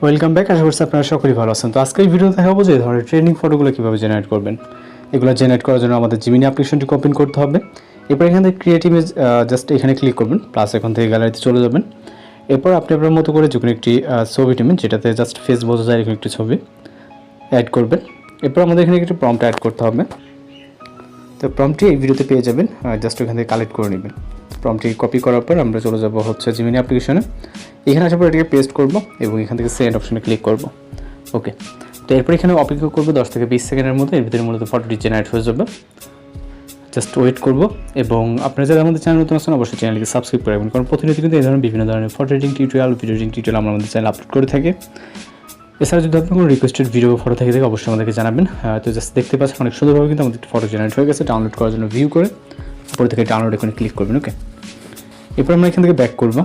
Welcome back. আশা করছি আপনারা সকলেই ভালো আছেন। তো আজকে এই ভিডিওতে দেখাবো যে ধরনের ট্রেন্ডিং ফটোগুলো কীভাবে জেনারেট করবেন। এগুলো জেনারেট করার জন্য আমাদের জিমিনি অ্যাপ্লিকেশনটি ওপেন করতে হবে। এরপর এখান থেকে ক্রিয়েট ইমেজ জাস্ট এখানে ক্লিক করবেন, প্লাস এখান থেকে গ্যালারিতে চলে যাবেন। এরপর আপনি আপনার মতো করে যে কোনো একটি ছবি নেবেন, যেটাতে জাস্ট ফেস বোঝা যায় এরকম একটি ছবি অ্যাড করবেন। এরপর আমাদের এখানে একটি প্রম্পট অ্যাড করতে হবে। তো প্রম্পটটি এই ভিডিওতে পেয়ে যাবেন, জাস্ট ওখান থেকে কালেক্ট করে নেবেন। প্রম্পটটি কপি করার পর আমরা চলে যাব হচ্ছে জিমিনি অ্যাপ্লিকেশনে। এখানে আসার পর এটাকে পেস্ট করব এবং এখান থেকে সেন্ড অপশনে ক্লিক করব। ওকে, তো এরপর এখানে অপেক্ষা করবো 10 থেকে 20 সেকেন্ডের মধ্যে। এর ভিতরে মূলত ফটোটি জেনারেট হয়ে যাবে। জাস্ট ওয়েট করব। এবং আপনারা যারা আমাদের চ্যানেল নতুন আছেন অবশ্যই চ্যানেলকে সাবস্ক্রাইব করে রাখবেন, কারণ প্রতিনিয়ত কিন্তু এই ধরনের বিভিন্ন ধরনের photo editing tutorial, video editing tutorial আমরা আমাদের চ্যানেল আপলোড করে থাকি। এছাড়া যদি আপনার কোনো রিকোয়েস্টেড ভিডিও ফটো থেকে অবশ্যই আমাদেরকে জানাবেন। তো জাস্ট দেখতে পাচ্ছেন অনেক সুন্দরভাবে কিন্তু আমাদের ফটো জেনারেট হয়ে গেছে। ডাউনলোড করার জন্য ভিউ করে উপর থেকে ডাউনলোড এখানে ক্লিক করবেন। ওকে, এরপর আমরা এখান থেকে ব্যাক করবো।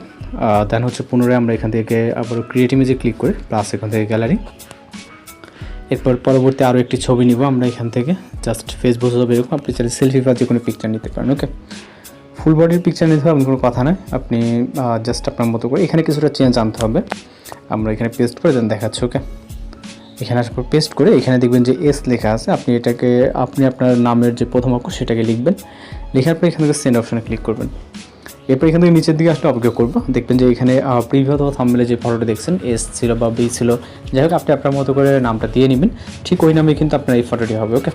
দেন হচ্ছে পুনরায় আমরা এখান থেকে আবার ক্রিয়েট ইমেজে ক্লিক করে প্লাস এখান থেকে গ্যালারি। এরপর পরবর্তী আরও একটি ছবি নিব আমরা এখান থেকে, জাস্ট ফেস বোঝা যাবে এরকম। আপনি চাইলে সেলফি বা যে কোনো পিকচার নিতে পারেন। ওকে, ফুল বডির পিকচার নিতে হবে এমন কোনো কথা নয়, আপনি জাস্ট আপনার মতো করে এখানে কিছুটা চেঞ্জ আনতে হবে। আমরা এখানে পেস্ট করে দেন দেখাচ্ছি। ওকে, এখানে আসার পর পেস্ট করে এখানে দেখবেন যে এস লেখা আছে, আপনি এটাকে আপনার নামের যে প্রথম অক্ষর সেটাকে লিখবেন। লেখার পর এখান থেকে সেন্ড অপশনে ক্লিক করবেন। এরপর এখান থেকে নিচের দিকে আসলে অপেক্ষা করবো। দেখবেন যে এখানে প্রিভিউ অথবা থাম্বনেলে যে ফটোটা দেখছেন এস ছিল বা বি ছিল, যাই হোক আপনি আপনার মতো করে নামটা দিয়ে নেবেন। ঠিক ওই নামে কিন্তু আপনার এই ফটোটি হবে। ওকে,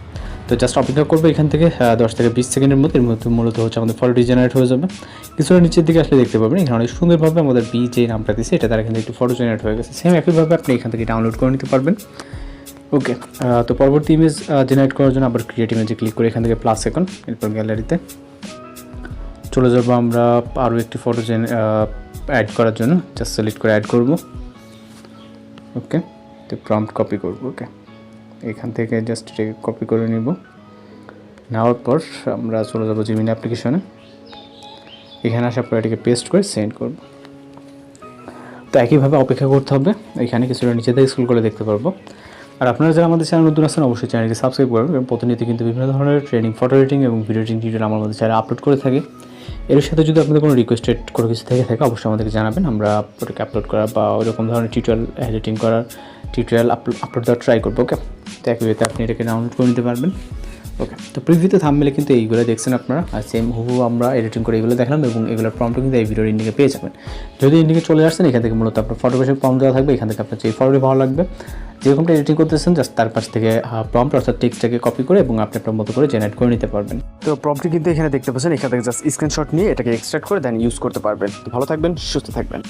তো জাস্ট অপেক্ষা করবো এখান থেকে 10 থেকে 20 সেকেন্ডের মধ্যে। এর মধ্যে মূলত হচ্ছে আমাদের ফটোটি জেনারেট হয়ে যাবে। কিছুটা নিচের দিকে আসলে দেখতে পাবেন এখানে অনেক সুন্দরভাবে আমাদের বি যে নামটা দিয়েছে এটা তারা কিন্তু একটু ফটো জেনারেট হয়ে গেছে। সেম একইভাবে আপনি এখান থেকে ডাউনলোড করে নিতে পারবেন। ওকে, তো পরবর্তী ইমেজ জেনারেট করার জন্য আবার ক্রিয়েট ইমেজে ক্লিক করে এখান থেকে প্লাস এখন, এরপর গ্যালারিতে চলে যাবো। আমরা আরও একটি ফটো অ্যাড করার জন্য জাস্ট সিলেক্ট করে অ্যাড করব। ওকে, তো প্রম্পট কপি করব। ওকে, এখান থেকে জাস্ট এটাকে কপি করে নিব। নেওয়ার পর আমরা চলে যাবো জিমিনি অ্যাপ্লিকেশনে। এখানে আসার পর এটাকে পেস্ট করে সেন্ড করব। তো একইভাবে অপেক্ষা করতে হবে। এখানে কিছুটা নিচে থেকে স্ক্রল করে দেখতে পারবো। আর আপনারা যারা আমাদের চ্যানেল নতুন আছেন অবশ্যই চ্যানেলকে সাবস্ক্রাইব করবেন, কারণ প্রতিনিয়ত কিন্তু বিভিন্ন ধরনের ট্রেনিং, ফটো এডিটিং এবং ভিডিও এডিটিং টিউটোরিয়াল আমার মধ্যে চ্যানেলে আপলোড করে থাকি। এর সাথে যদি আপনাদের কোনো রিকোয়েস্টেড কোনো কিছু থেকে থাকে অবশ্যই আমাদেরকে জানাবেন। আমরা ওটাকে আপলোড করা বা ওইরকম ধরনের টিউটোরিয়াল এডিটিং করার টিউটোরিয়াল আপলোড দেওয়ার ট্রাই করবো। ওকে, তো একইভাবে আপনি এটাকে ডাউনলোড করে নিতে পারবেন। ওকে, তো প্রিভিউতে থাম্বনেলে কিন্তু এইগুলো দেখছেন আপনারা, আর সেম হুবহু আমরা এডিটিং করে এগুলো দেখালাম এবং এগুলোর প্রম্পটও কিন্তু এই ভিডিওর এন্ডিংয়ে পেয়ে যাবেন। যদি এন্ডিংয়ে চলে আসছেন এখান থেকে মূলত আপনার ফটো বেশি প্রম্পট দেওয়া থাকবে। এখান থেকে আপনার যে ফটোটি ভালো লাগবে, যেরকমটা এডিটিং করতেছেন জাস্ট তার পাশ থেকে প্রম্পট অর্থাৎ টেক্সটটাকে কপি করে এবং আপনি আপনার মতো করে জেনারেট করে নিতে পারবেন। তো প্রম্পটটি কিন্তু এখানে দেখতে পাচ্ছেন, এখান থেকে জাস্ট স্ক্রিনশট নিয়ে এটাকে এক্সট্রাক্ট করে দেন ইউজ করতে পারবেন। তো ভালো থাকবেন, সুস্থ থাকবেন।